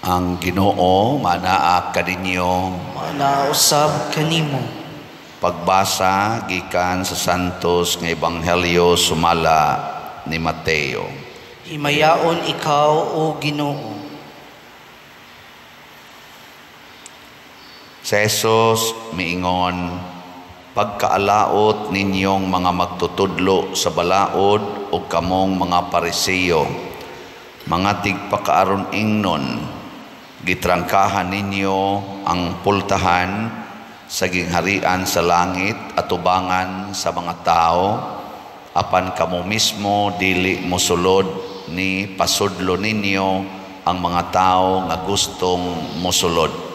Ang Ginoo manaa kaninyo. Manausab kanimo. Pagbasa gikan sa Santos nga Ebanghelyo sumala ni Mateo. Himayaon ikaw o Ginoo. Si Jesus miingon, pagkaalaot ninyong mga magtutudlo sa balaod o kamong mga Pariseo, mga tigpakaaron ingnon, gitrangkahan ninyo ang pultahan sa gingharian sa langit at tubangan sa mga tao, apan kamo mismo dili mosulod ni pasudlo ninyo ang mga tao nga gustong mosulod.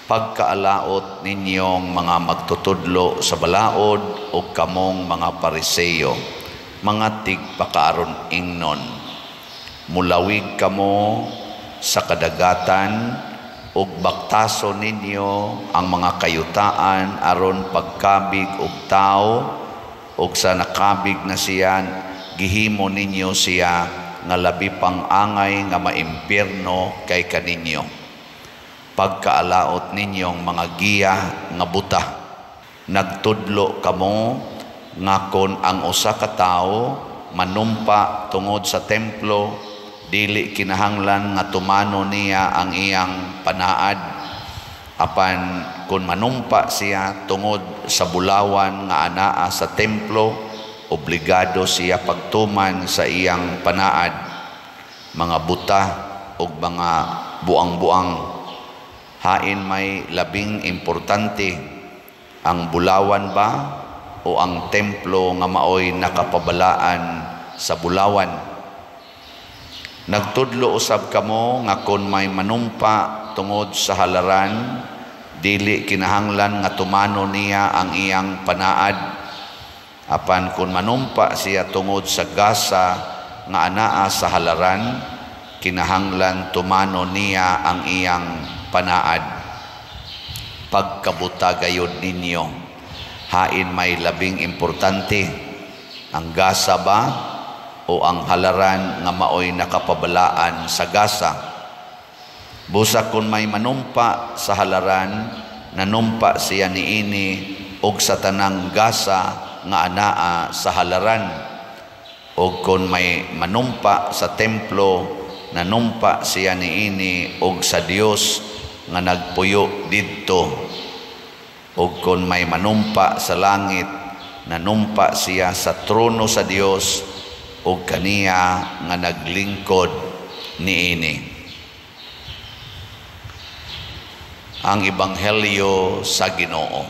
Pagkaalaot ninyong mga magtutudlo sa balaod o kamong mga Pariseo, mga tigpakaaron ingnon, mulawig kamo sa kadagatan ug baktaso ninyo ang mga kayutaan aron pagkabig og tao, ug sa nakabig na siya gihimo ninyo siya nga labi pang angay nga maimpyerno kay kaninyo. Pagkaalaot ninyong mga giya nga buta, nagtudlo kamo nga kon ang usa ka tawo manumpa tungod sa templo, dili kinahanglan nga tumano niya ang iyang panaad, apan kun manumpa siya tungod sa bulawan nga anaa sa templo, obligado siya pagtuman sa iyang panaad. Mga buta ug mga buang-buang, hain may labing importante, ang bulawan ba o ang templo nga maoy nakapabalaan sa bulawan? Nagtudlo usab kamo nga kon may manumpa tungod sa halaran, dili kinahanglan nga tumano niya ang iyang panaad, apan kun manumpa siya tungod sa gasa nga anaa sa halaran, kinahanglan tumano niya ang iyang panaad. Pagkabuta gayud ninyo, hain may labing importante, ang gasa ba o ang halaran nga maoy nakapabalaan sa gasa? Busa kun may manumpa sa halaran, nanumpa siya niini og sa tanang gasa nga anaa sa halaran. O kun may manumpa sa templo, nanumpa siya niini og sa Dios nga nagpuyo didto. O kun may manumpa sa langit, nanumpa siya sa trono sa Dios o kaniya nga naglingkod niini. Ang Ebanghelyo sa Ginoo.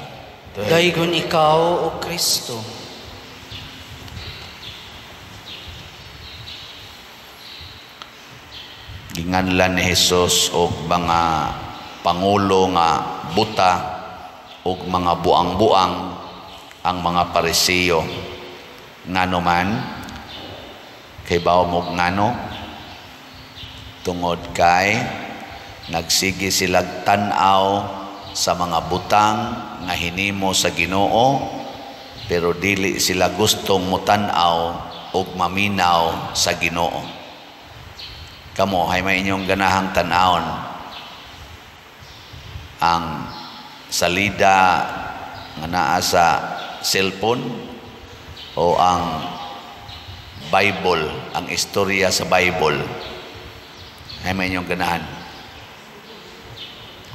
Daygon ikaw o Kristo. Ginganlan ni Jesus og mga pangulo nga buta og mga buang-buang ang mga Pariseo. Ngano man, kay bawo mo ngano, tungod kay nagsigi silag tan-aw sa mga butang nga hinimo sa Ginoo, pero dili sila gustong mutan-aw og maminaw sa Ginoo. Kamo hay may inyong ganahang tan-awon ang salida nga naa sa cellphone o ang Bible, ang istorya sa Bible. Hay may inyong ganahan.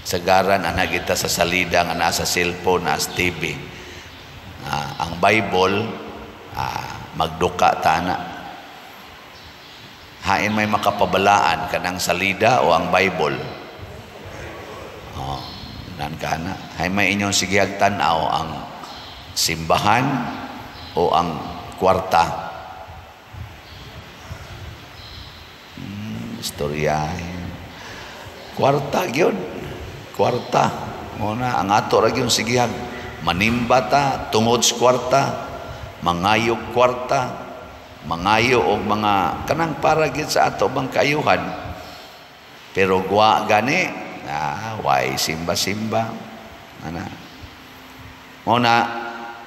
Sagaran ana kita sa salida nga naa sa cellphone, naa sa TV. Ang Bible magduka ta na. Hain may makapabalaan kanang salida o ang Bible. Nan kana. Hay may inyong sigihag tan-aw ang simbahan o ang kwarta. Istoryahin. Kwarta gyud. Kwarta. Muna ang ato ra gyud sigihag. Manimba ta tungod sa kwarta. Mangayog kwarta. Mangayo og mga kanang para gyud sa ato bang kaayuhan. Pero guwa gani, why simba-simba. Ana. Muna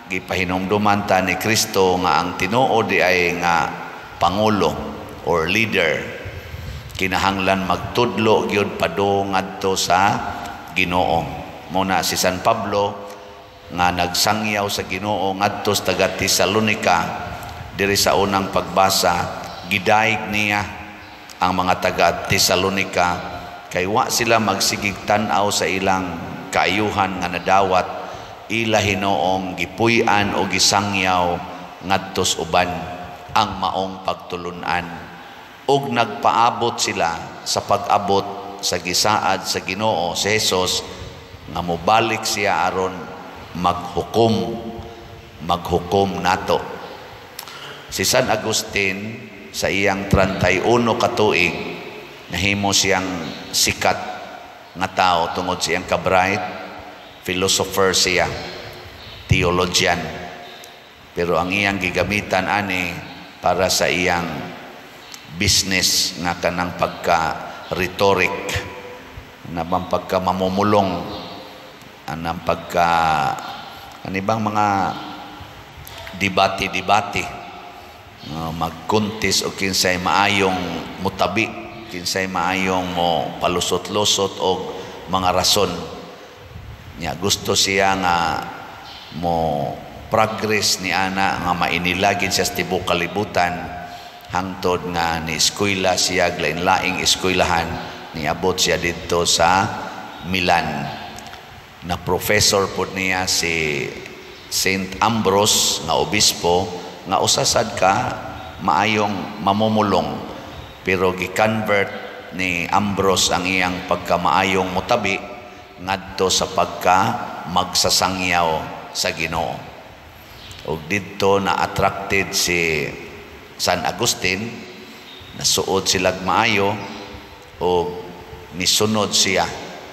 gipahinumduman ta ni Kristo nga ang Tinoo di ay nga pangulo or leader kinahanglan magtudlo gyud padung ngadto sa Ginoo. Muna si San Pablo nga nagsangyaw sa Ginoo ngadto sa taga Tesalonica, diri sa unang pagbasa gidaig niya ang mga taga Tesalonica kay wa sila magsigig tan-aw sa ilang kaayuhan nga nadawat ila Hinoong gipuy-an o gisangyaw ngadto sa uban ang maong pagtulunan, ug nagpaabot sila sa pag-abot sa gisaad sa Ginoo si Jesus nga mobalik siya aron maghukom nato. Si San Agustin sa iyang 31 ka tuig nahimo siyang sikat nga tao tungod sa iyang ka-bright, philosopher siya, theologian, pero ang iyang gigamitan ani para sa iyang business nga kanang pagka-rhetoric, na bang pagka-mamumulong, anang pagka anibang mga debate magkuntis o kinsay maayong mutabi, kinsay maayong mo palusot-lusot o mga rason niya. Gusto siya nga mo progress ni ana nga mainilagin siya sa tibok kalibutan hangtod nga ni eskwela siya lain-laing eskwelahan, niabot siya dito sa Milan. Na professor po niya si Saint Ambrose nga obispo nga usasad ka maayong mamumulong, pero gi-convert ni Ambrose ang iyang pagkamaayong mutabi ngadto sa pagka magsasangyaw sa Ginoo. Ug didto na attracted si San Agustin, nasuod sila maayo ug nisunod siya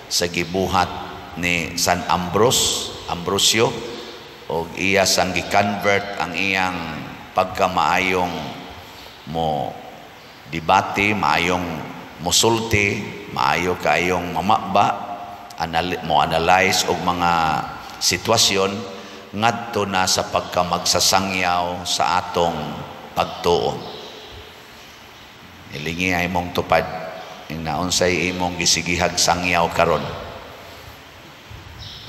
sa gibuhat ni San Ambrosio, o iya sang gi-convert ang iyang pagkamaayong mo debate, maayong musulti, maayo kaayong mamaba, mo analyze og mga sitwasyon ngadto na sa pagkamagsasangyaw sa atong pagtuo. Ilingi ay mong tupad unsay imong gisigihag sangyaw karon,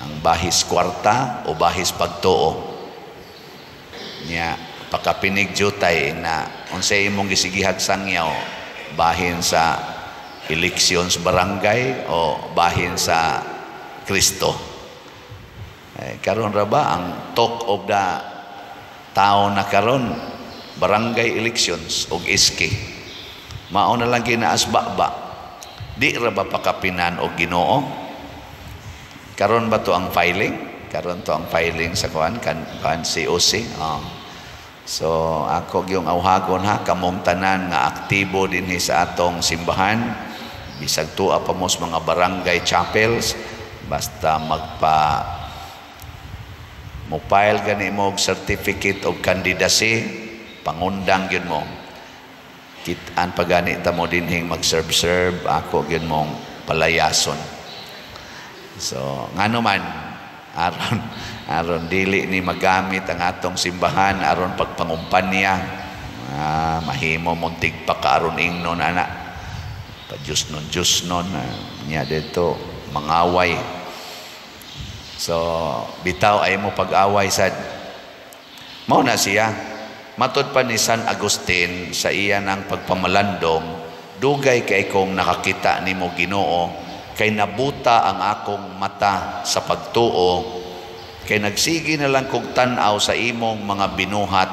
ang bahis kwarta o bahis pagtuo niya. Pakapinig jutay na unsay imong gisigihag sangyaw, bahin sa eleksyon sa barangay o bahin sa Kristo. Karon ra ba ang talk of the town na karon, barangay elections o iski? Mao na lang ginaasba ba? Di ra ba pakapinan og Ginoo? Karon ba to ang filing? Karon to ang filing sa kan COC. So ako yung awhagon ha, kamong tanan nga aktibo dinhi sa atong simbahan, bisag tuwa pa mo sa mga barangay chapels, basta mo file gani mo og certificate of candidacy, pangundang yun mo, kitaan pa gani ta mo dinhing mag-serve, ako yun mong palayason. So ngano man aron dili ni magamit ang atong simbahan aron pagpangumpanya, mahimo muntig pa kaaron ingnon ana pa Diyos nun niya dito mangaway. So bitaw ay mo pag-away sad. Mao na siya matud pa ni San Agustin sa iya ng pagpamalandong, dugay kay kong nakakita nimo Ginoo, kay nabuta ang akong mata sa pagtuo, kay nagsigi na lang kong tan-aw sa imong mga binuhat,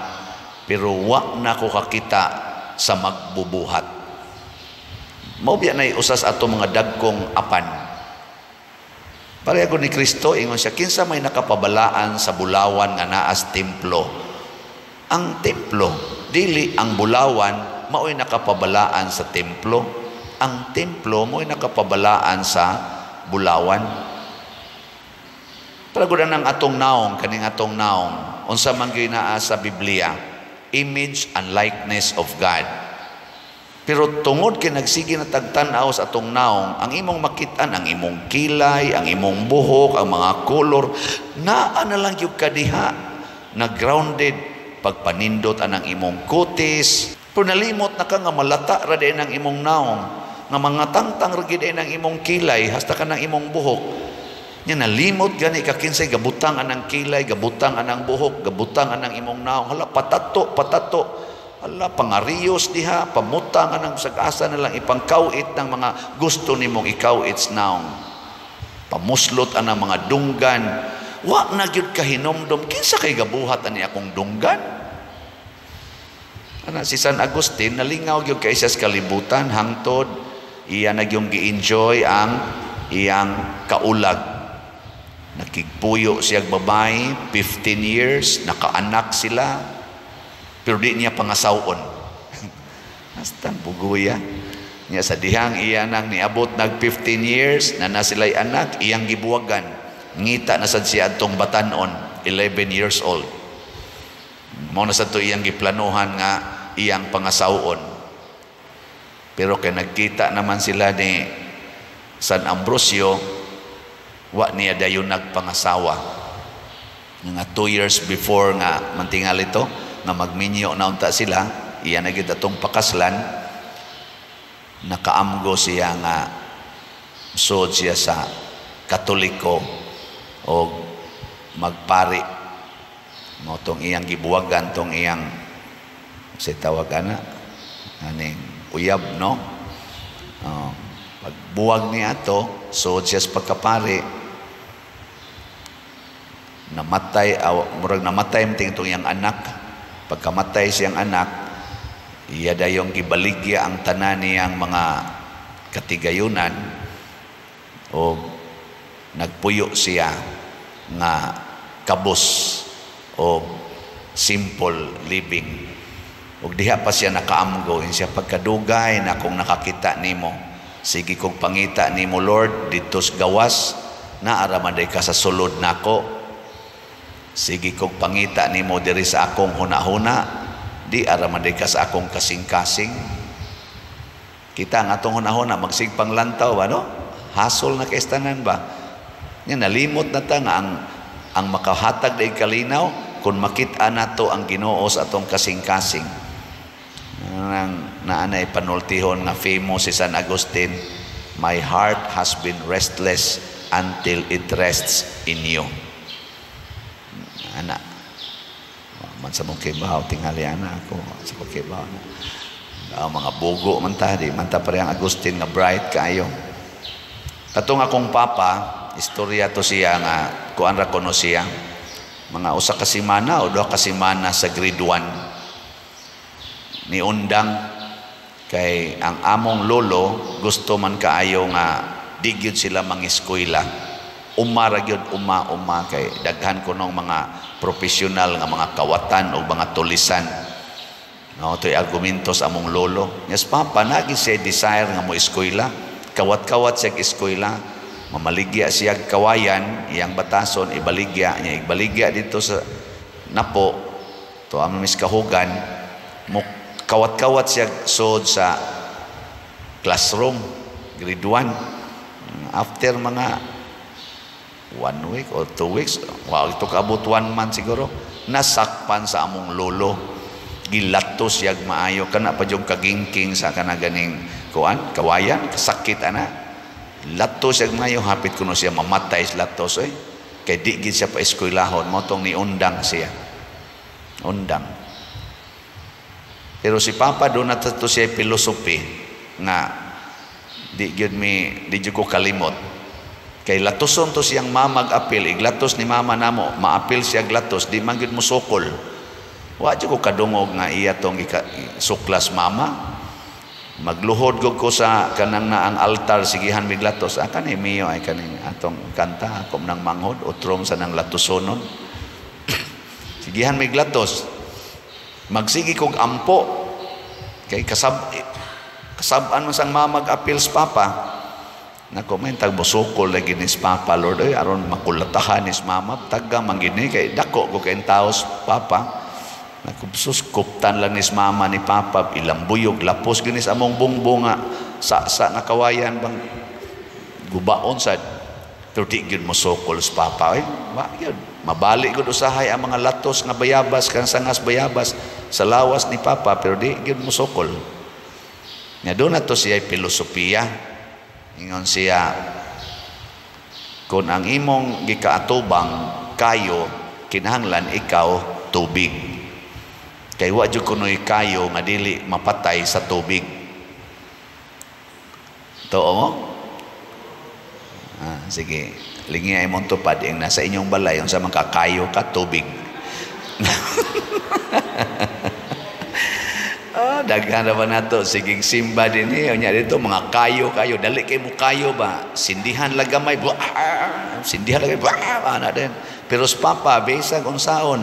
pero wa na ko kakita sa magbubuhat. Mao biya nay usas ato mga dagkong apan. Pareho ni Kristo ingon siya, kinsa may nakapabalaan sa bulawan nga naas templo? Ang templo, dili ang bulawan mao'y nakapabalaan sa templo. Ang templo mo'y nakapabalaan sa bulawan. Paragudan ng atong naong, kaning atong naong, unsa man gyud naa sa Biblia, image and likeness of God. Pero tungod kay nagsige na tagtan-aw sa atong naong, ang imong makitaan, ang imong kilay, ang imong buhok, ang mga color, naa na lang yung kadiha, na grounded, pagpanindot anang imong kutis, pero nalimot na ka nga malata ra din ang imong naong. nga mga tangtang ragid ay ng imong kilay hasta ka ng imong buhok. Nya nalimot gani ka kinsay gabutang anang kilay, gabutang anang buhok, gabutang anang imong naong. Hala patato. Hala pangariyos diha, pamutang anang sagasa na lang ipangkawit ng mga gusto nimong ikawit naong. Pamuslot anang mga dunggan. Wa na gyud kahinomdom kinsa kay gabuhat ani akong dunggan. Ana si San Agustin nalingaw gyud kay sa kalibutan hangtod iya nagyong gi-enjoy ang iyang kaulag. Nakigpuyo siyang babae 15 years, nakaanak sila pero di niya pangasawon. Hasta buguya niya sa dihang iya nang niabot nag 15 years na sila'y anak iyang gibuwagan. Ngita na sad siya atong batanon 11 years old. Mao na sad to iyang giplanuhan nga iyang pangasawon. Pero kay nagkita naman sila ni San Ambrosio, wa niya dayon nagpangasawa. Nga 2 years before nga mantingal ito nga magminyo na unta sila, iya na gyud atong pakaslan. Nakaamgo siya nga sud siya sa Katoliko o magpari mo tong iyang gibuwagan tong iyang si tawag ana aning uyab no pagbuwag niya ato so siya sa pagkapari namatay murag namatay mting tong iyang anak. Pagkamatay siyang anak iya dayong gibaligya ang tanan niyang mga katigayunan o nagpuyo siya nga kabos o simple living. Ug diha pa siya nakaamgo siya pagkadugay na kung nakakita nimo. Sige kog pangita nimo Lord dito sa gawas na aramaday ka sa sulod nako. Sige kog pangita nimo diri sa akong hunahuna di aramaday ka sa akong kasing-kasing. Kita nga atong hunahuna magsigpang lantaw ba no? Hasol na kaistanan ba? Nga nalimot na ta nga ang makahatag na kalinaw kung makita nato ang Ginoo sa atong kasing-kasing. Naanay panultihon nga famous si San Agustin, my heart has been restless until it rests in you. Ana man sa mong kibaw tingali ana ako sa kibaw na mga bugo man ta di man ta parehang Agustin nga bright kaayo. Katong akong papa istorya to siya nga kuan ra kuno siya mga usa ka semana o 2 ka semana sa grade 1 ni undang kay ang among lolo gusto man kaayo nga di gyud sila mangiskwela umara gyud uma kay daghan kunong mga profesional nga mga kawatan o mga tulisan no toy argumento sa among lolo yes papa nagi siya desire nga mo eskwela kawat-kawat siya eskwela mamaligya siya kawayan iyang batason ibaligya niya ibaligya dito sa napo to among miskahugan mo kawat-kawat siya sod sa classroom grade 1 after mga 1 week or 2 weeks wow ito kaabot 1 month siguro nasakpan sa among lolo gilatos yag maayo kana pa jud kagingking sa kana ganing kuan kawayan kasakit ana latos yag maayo hapit kuno siya mamatay sa latos kay di gid siya pa eskwelahon mo tong ni undang siya undang pero si papa do na to siya philosophy nga di gid ko kalimot kay latoson to siyang mamag-apil iglatos ni mama namo maapil siya glatos di man gid mo sukol wa jud ko kadungog nga iya tong suklas mama magluhod ko sa kanang naang altar sigihan mig latos kani miyo ay kaning atong kanta akom nang manghod utrom sa nang latosonon sigihan mig latos magsigi kog ampo kay kasab-an man sang mamag-apil sa papa nako may tag bosukol lagi ni papa Lord aron makulatahan ni mama tagga mangini kay dako ko kay taos papa nakubsus kuptan lang ni mama ni papa ilang buyog lapos ginis among bungbunga sa nakawayan bang gubaon sad pero di gyud mo sokol sa papa wa gyud mabalik gud usahay ang mga latos nga bayabas kan sangas bayabas sa lawas ni papa pero di gyud mo sokol Nga doon na to siya filosofiya. Ingon siya, kung ang imong gikaatubang kayo, kinahanglan ikaw tubig. Kay wa jud kunoy kayo nga dili mapatay sa tubig. Too mo? Sige, lingi ay mong tupad yung nasa inyong balay, yung sa mga kayo ka tubig. Daghan na ba na to? Siging simba din eh. Nya dito, mga kayo. Dali kayo mo kayo ba? Sindihan lagamay. Sindihan lagamay. Ano din. Pero sa papa, besag unsaon.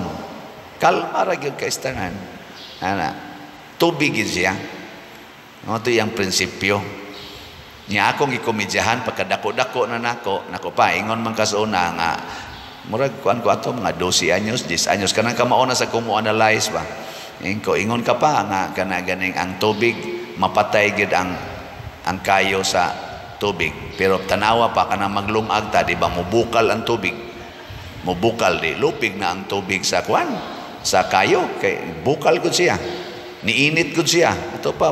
Kalma ra gyud ka istangan. Tubig yun siya. Ito yung prinsipyo. Niya akong ikomedyahan, pagkadako-dako na nako pa, ingon man kasuna nga, murag kuan ko ato, mga 12 anyos, 10 anyos, kanang kamauna sa kumu-analyze ba? Ingon ka pa nga ganing ang tubig mapatay gid ang kayo sa tubig, pero tanawa pa kanang maglungag ta, di ba mubukal ang tubig, mubukal di lupig na ang tubig sa kuan sa kayo, kay bukal gud siya, niinit gud siya, ito pa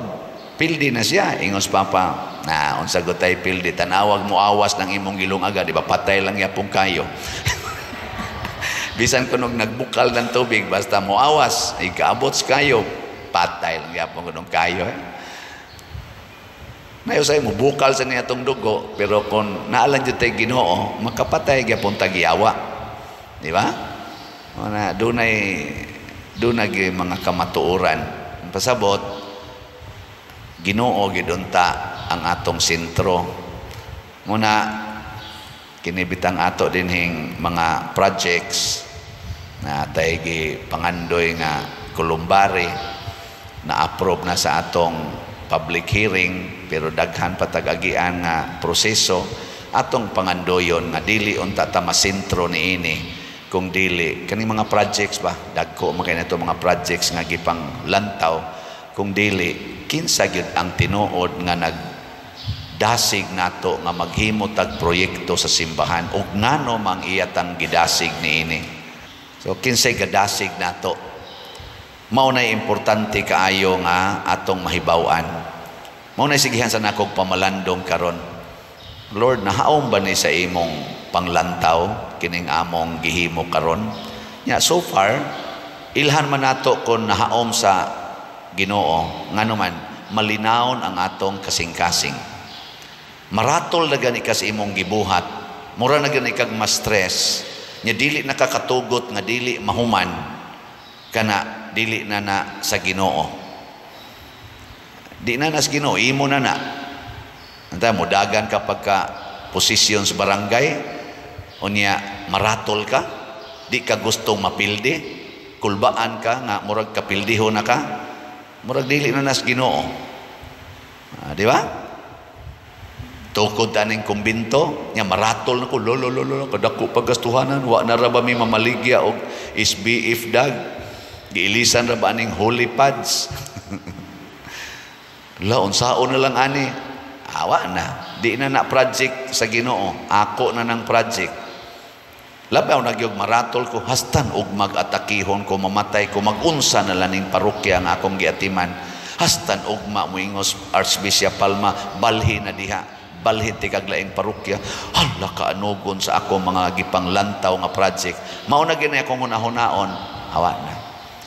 pildi na siya. Ingos papa unsa gud tay pildi, tanawag mo awas ng imong gilungaga, di ba patay lang yapong kayo. Bisan kunog nagbukal ng tubig, basta mo awas, ikaabot kayo, patay lang yapon kunong kayo. Nayo mo bukal sa niya itong dugo, pero kung naalan dyan tayo Ginoo, makapatay yapon tagyawa. Di ba? Dunay mga kamatuoran. Pasabot, Ginoo gidunta ang atong sentro. Muna, kinibitang ato dinhing mga projects na tayo pangandoy nga kulumbari na approve na sa atong public hearing, pero daghan patag-agian nga proseso atong pangandoyon nga dili unta ta masentro niini kung dili kani mga projects ba dagko makay nato mga projects nga gipang lantaw, kung dili kinsa gyud ang tinuod nga dasig nato nga maghimo tag proyekto sa simbahan ug ngano mang iyatang gidasig niini. So kinsay gadasig nato, mao nay importante kaayo nga atong mahibaw-an. Mao nay sigihan sa nakog pamalandong karon, Lord, nahaom ba ni sa imong panglantaw kining among gihimo karon? Nya so far ilhan man nato kon nahaom sa Ginoo ngano man malinawon ang atong kasing-kasing. Maratol na gani ka sa imong gibuhat, mura na gani kag ma-stress, nya dili nakakatugot nga dili mahuman kana dili na sa Ginoo. Di na sa Ginoo, imo na. Anta mo dagan ka pagka posisyon sa barangay, unya maratol ka, di ka gustong mapildi, kulbaan ka nga murag kapildiho na ka, murag dili na sa Ginoo. Di ba? Tukod aning kumbinto nya maratol na ko lolo kadako pagastuhanan, wa na ra ba mi mamaligya og SBF dag, giilisan ra ba aning holy pads. La unsaon na lang ani, awa na di na project sa Ginoo, ako na nang project. Labaw na gyud maratol ko, hastan og mag-atakihon ko, mamatay ko, magunsa na laning parokya ang akong giatiman, hastan ugma moingos Archbishop Palma balhi na diha, balhin ti kaglaing parokya, hala kaanugon sa ako mga gipanglantaw nga project. Mao na ginay akong hunahunaon, awa na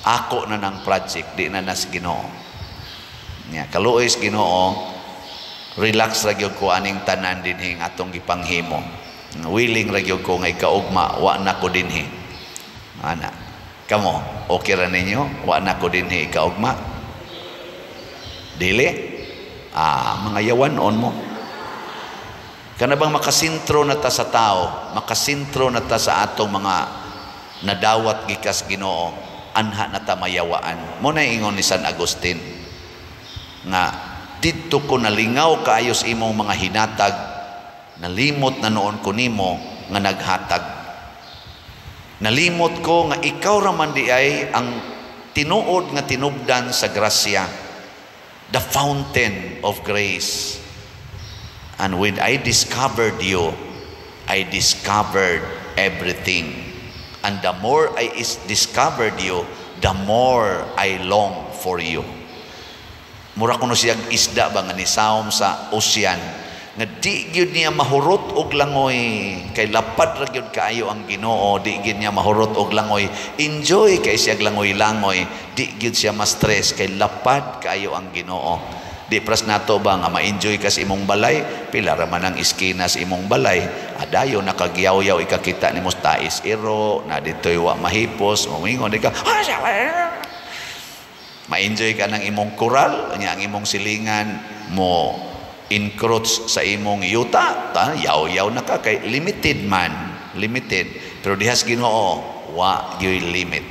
ako na ng project, di na nas Ginoo. Nya kaluoy sa Ginoo, relax ra gyud ko aning tanan dinhi atong gipanghimo, willing ra gyud ko nga ikaugma, wa na ko dinhi ana kamo okay ra ninyo, wa na ko dinhi ikaugma dili mga yawanon mo. Kana bang makasintro na ta sa tao, makasintro na ta sa atong mga nadawat gikas Ginoo, anha na ta mayawaan. Mo na ingon ni San Agustin nga didto ko nalingaw kaayo sa imong mga hinatag, nalimot na noon ko nimo nga naghatag. Nalimot ko nga ikaw raman di ay ang tinuod nga tinubdan sa grasya, the fountain of grace. And when I discovered you, I discovered everything. And the more I discovered you, the more I long for you. Mura kuno siyang isda ba nga ni saom sa ocean. Nga di gyud niya mahurot og langoy. Kay lapad ra gyud kaayo ang Ginoo, di gyud niya mahurot og langoy. Enjoy kay siyang langoy-langoy. Di gyud siya ma-stress kay lapad kaayo ang Ginoo. Di pras nato ba nga ma-enjoy ka sa imong balay, pila ra man ang iskina sa imong balay, adayo nakagyaw-yaw ikakita nimo tais iro, na ditoy wa mahipos, mumingon di ka. Ma-enjoy ka ng imong koral, nya ang imong silingan mo encroach sa imong yuta, yaw-yaw na ka kay limited man, limited. Pero dihas Ginoo, wa gyud limit.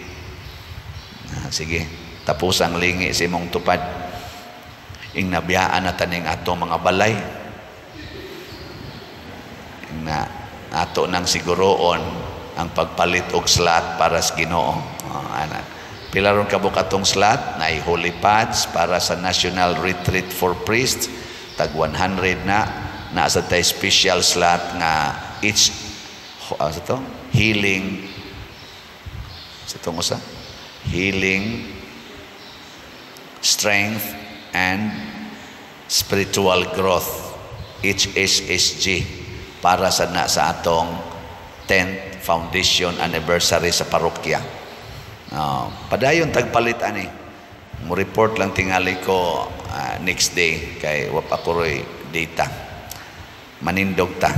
Sige, tapos ang lingi sa imong tupad. Ing nabiyaan na taning ato mga balay. Ing na ato nang siguroon ang pagpalit og slot para sa Ginoo. Ana. Pila ron kabukatong slot na holy pads para sa National Retreat for Priests, tag 100 na sa tay special slot nga each sa to healing sa tong usa healing, strength and spiritual growth, HSSG, para sa atong 10th foundation anniversary sa parokya. Padayon tagpalit ani. Mo report lang tingali ko next day kay wa pa ko data. Manindog ta.